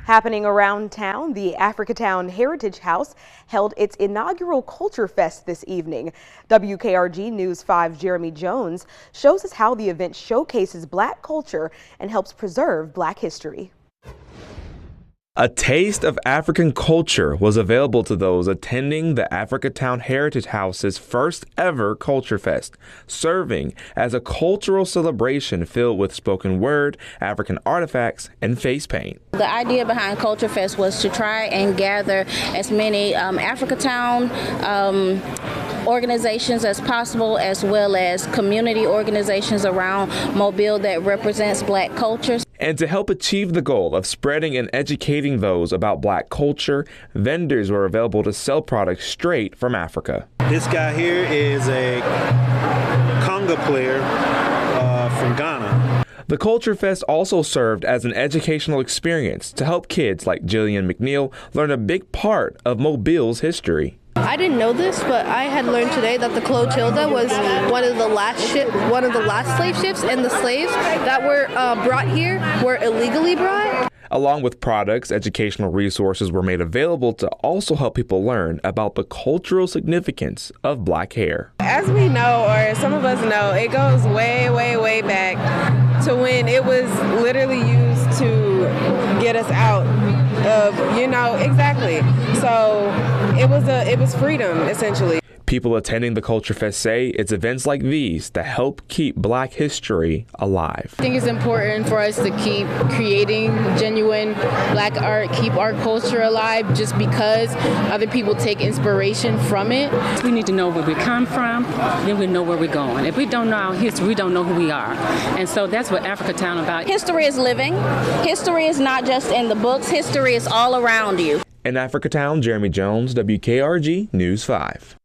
Happening around town, the AFRICATOWN Heritage House held its inaugural Culture Fest this evening. WKRG News 5 Jeremy Jones shows us how the event showcases Black culture and helps preserve Black history. A taste of African culture was available to those attending the AFRICATOWN Heritage House's first ever Culture Fest, serving as a cultural celebration filled with spoken word, African artifacts, and face paint. The idea behind Culture Fest was to try and gather as many AFRICATOWN organizations as possible, as well as community organizations around Mobile that represents Black cultures. And to help achieve the goal of spreading and educating those about Black culture, vendors were available to sell products straight from Africa. This guy here is a conga player from Ghana. The Culture Fest also served as an educational experience to help kids like Jillian McNeil learn a big part of Mobile's history. I didn't know this, but I had learned today that the Clotilda was one of the last slave ships, and the slaves that were brought here were illegally brought. Along with products, educational resources were made available to also help people learn about the cultural significance of Black hair. As we know, or some of us know, it goes way, way, way back to when it was literally used to get us out of, exactly. So it was freedom, essentially. People attending the Culture Fest say it's events like these that help keep Black history alive. I think it's important for us to keep creating genuine Black art, keep our culture alive, just because other people take inspiration from it. We need to know where we come from, then we know where we're going. If we don't know our history, we don't know who we are. And so that's what AFRICATOWN about. History is living. History is not just in the books. History is all around you. In AFRICATOWN, Jeremy Jones, WKRG News 5.